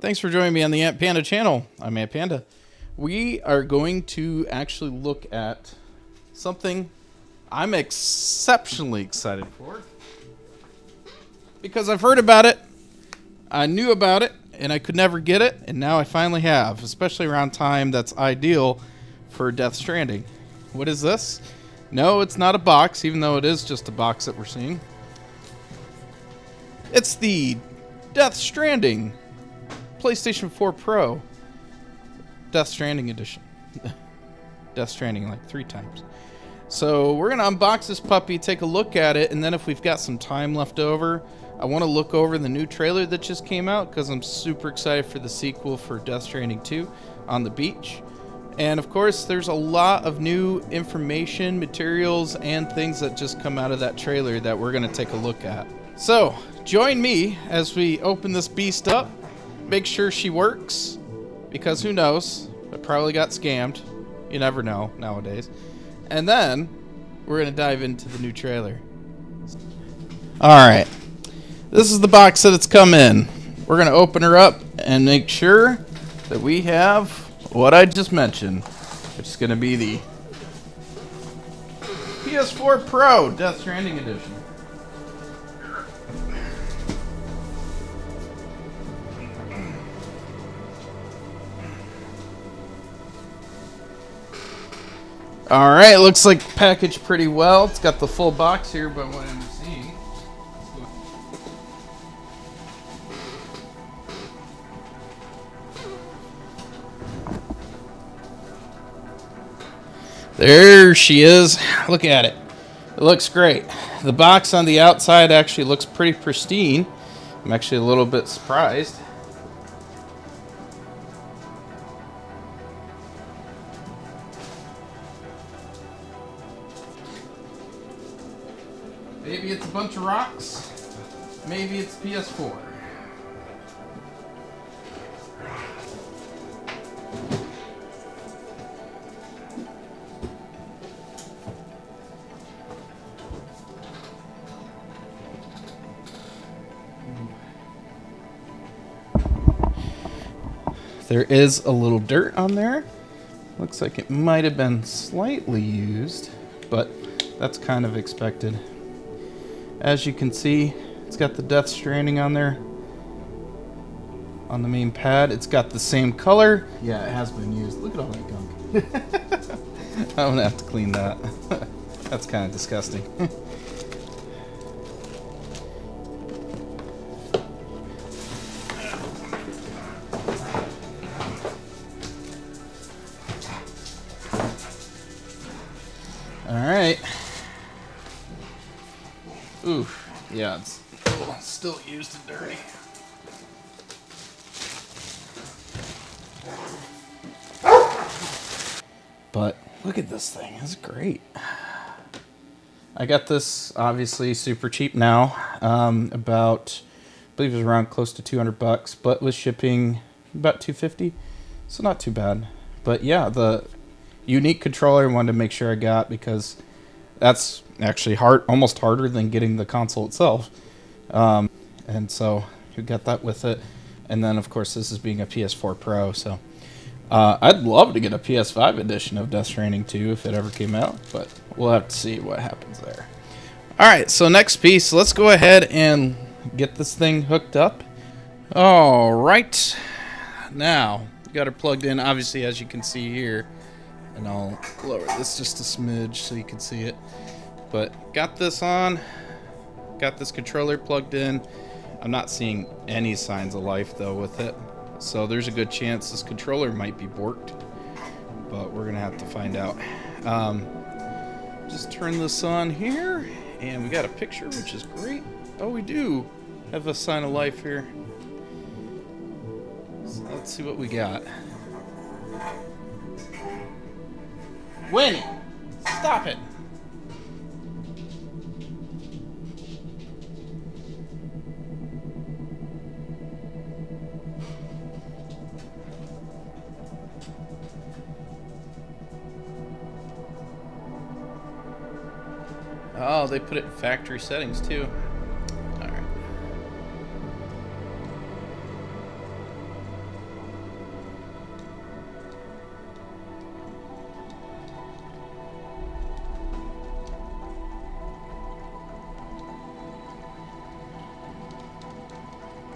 Thanks for joining me on the Ant Panda channel. I'm Ant Panda. We are going to actually look at something I'm exceptionally excited for because I've heard about it, I knew about it, and I could never get it, and now I finally have, especially around time that's ideal for Death Stranding. What is this? No, it's not a box, even though it is just a box that we're seeing. It's the Death Stranding PlayStation 4 Pro Death Stranding edition. Death Stranding like 3 times. So we're gonna unbox this puppy, take a look at it, and then if we've got some time left over, I want to look over the new trailer that just came out because I'm super excited for the sequel for Death Stranding 2 on the beach. And of course, there's a lot of new information, materials, and things that just come out of that trailer that we're gonna take a look at. So join me as we open this beast up. Make sure she works, because who knows? I probably got scammed. You never know nowadays. And then we're gonna dive into the new trailer. Alright, this is the box that it's come in. We're gonna open her up and make sure that we have what I just mentioned, which is gonna be the PS4 Pro Death Stranding Edition. Alright, looks like packaged pretty well. It's got the full box here, but what I'm seeing. There she is. Look at it. It looks great. The box on the outside actually looks pretty pristine. I'm actually a little bit surprised. Maybe it's a bunch of rocks. Maybe it's PS4. There is a little dirt on there. Looks like it might have been slightly used, but that's kind of expected. As you can see, it's got the Death Stranding on there on the main pad. It's got the same color. Yeah, it has been used. Look at all that gunk. I'm gonna have to clean that. That's kind of disgusting. Alright. Ooh, yeah, it's still used and dirty. But look at this thing, it's great. I got this obviously super cheap now, about, I believe it was around close to 200 bucks, but with shipping about 250, so not too bad. But yeah, the unique controller I wanted to make sure I got because that's actually almost harder than getting the console itself. And so you got that with it. And then of course this is being a PS4 Pro, so I'd love to get a PS5 edition of Death Stranding 2 if it ever came out, but we'll have to see what happens there. Alright, so next piece, let's go ahead and get this thing hooked up. Alright, now got her plugged in, obviously, as you can see here. And I'll lower this just a smidge so you can see it. But got this on, got this controller plugged in. I'm not seeing any signs of life though with it. So there's a good chance this controller might be borked, but we're gonna have to find out. Just turn this on here and we got a picture, which is great. Oh, we do have a sign of life here. So let's see what we got. Winnie, stop it. Oh, they put it in factory settings too. Alright.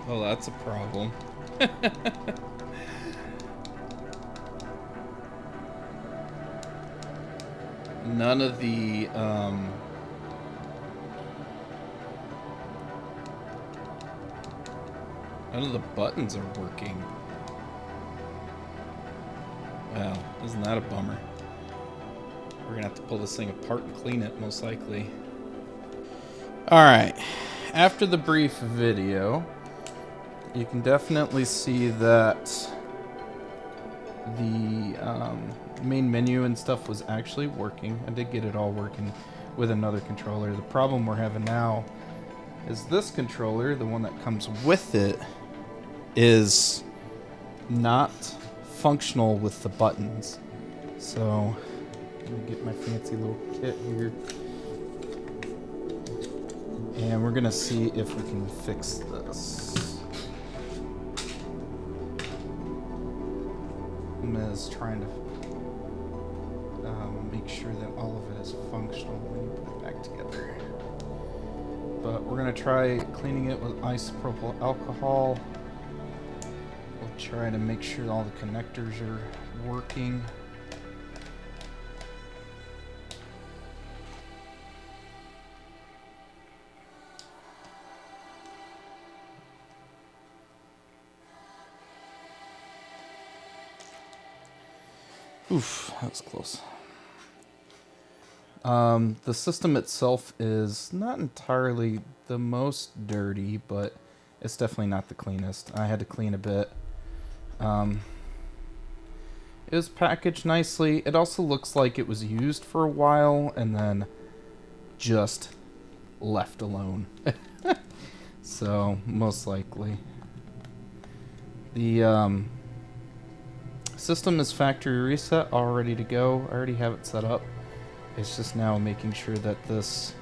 Oh, that's a problem. None of the none of the buttons are working. Wow, isn't that a bummer? We're gonna have to pull this thing apart and clean it, most likely. Alright, after the brief video, you can definitely see that the main menu and stuff was actually working. I did get it all working with another controller. The problem we're having now is this controller, the one that comes with it, is not functional with the buttons. So, let me get my fancy little kit here. And we're gonna see if we can fix this. Miz trying to make sure that all of it is functional when you put it back together. But we're gonna try cleaning it with isopropyl alcohol. We'll try to make sure all the connectors are working. Oof, that was close. The system itself is not entirely the most dirty, but it's definitely not the cleanest. I had to clean a bit. It was packaged nicely. It also looks like it was used for a while and then just left alone. So, most likely. The system is factory reset, all ready to go. I already have it set up. It's just now making sure that this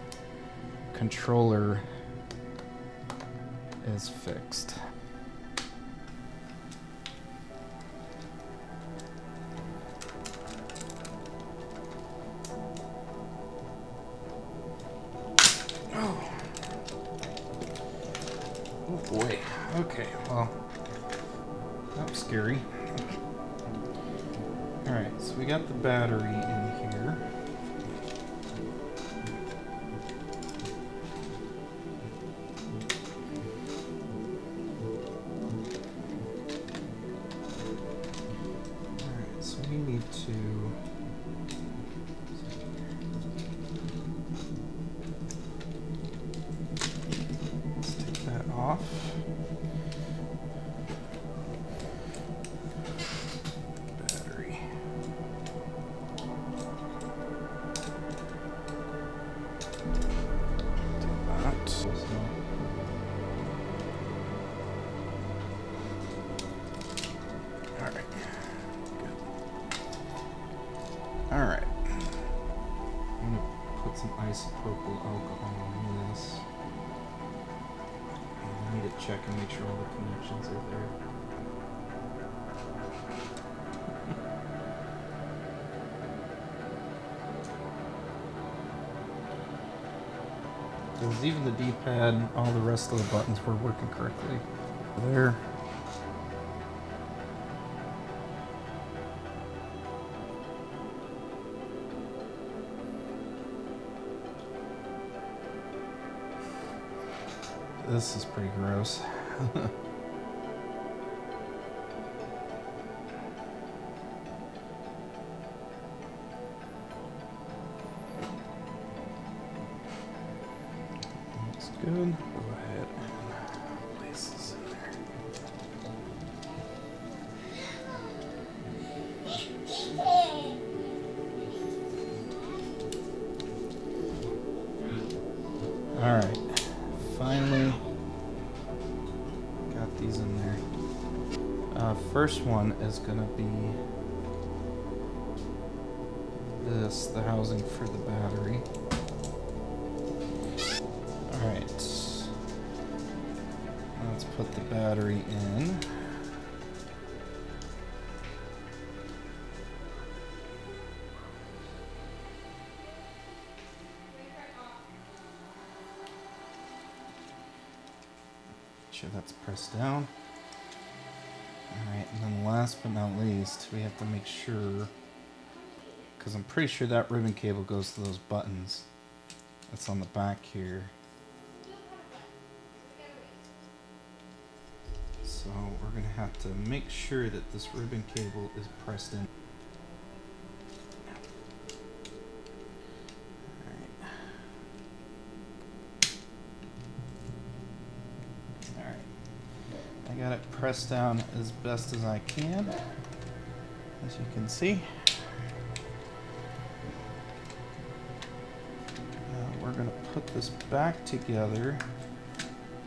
controller is fixed. Oh. Oh boy. Okay, well, that was scary. Alright, so we got the battery in here. Alright, so we need to... Let's take that off. Battery. Alright. I'm going to put some isopropyl alcohol in this. I need to check and make sure all the connections are there. Because even the D-pad and all the rest of the buttons were working correctly. There. This is pretty gross. Looks good. Go ahead and place this in there. Alright. Finally got these in there. First one is gonna be this, the housing for the battery. Alright. Let's put the battery in. sure that's pressed down. Alright, and then last but not least, we have to make sure, because I'm pretty sure that ribbon cable goes to those buttons that's on the back here. So we're going to have to make sure that this ribbon cable is pressed in. Alright. I got it pressed down as best as I can, as you can see. Now we're going to put this back together.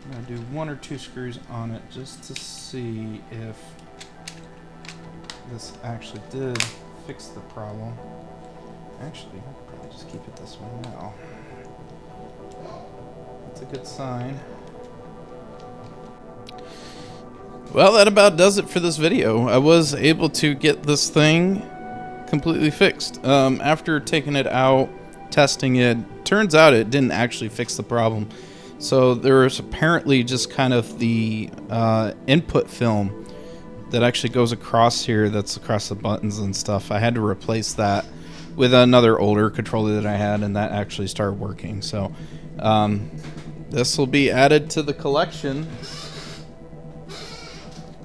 I'm going to do 1 or 2 screws on it just to see if this actually did fix the problem. Actually, I'll probably just keep it this way now. That's a good sign. Well, that about does it for this video. I was able to get this thing completely fixed. After taking it out, testing it, turns out it didn't actually fix the problem. So there is apparently just kind of the input film that actually goes across here, that's across the buttons and stuff. I had to replace that with another older controller that I had, and that actually started working. So this will be added to the collection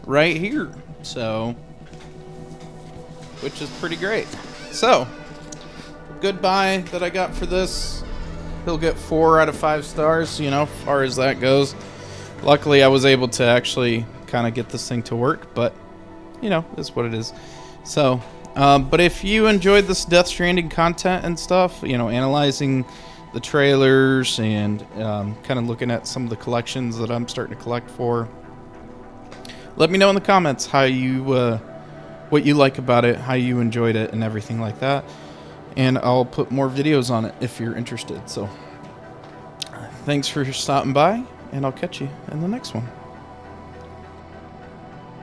right here, so, which is pretty great. So, good buy that I got for this. He'll get 4 out of 5 stars, you know, as far as that goes. Luckily, I was able to actually kind of get this thing to work, but, you know, it's what it is. So, but if you enjoyed this Death Stranding content and stuff, you know, analyzing the trailers and kind of looking at some of the collections that I'm starting to collect for, let me know in the comments how you, what you like about it, how you enjoyed it, and everything like that. And I'll put more videos on it if you're interested. So, thanks for stopping by, and I'll catch you in the next one.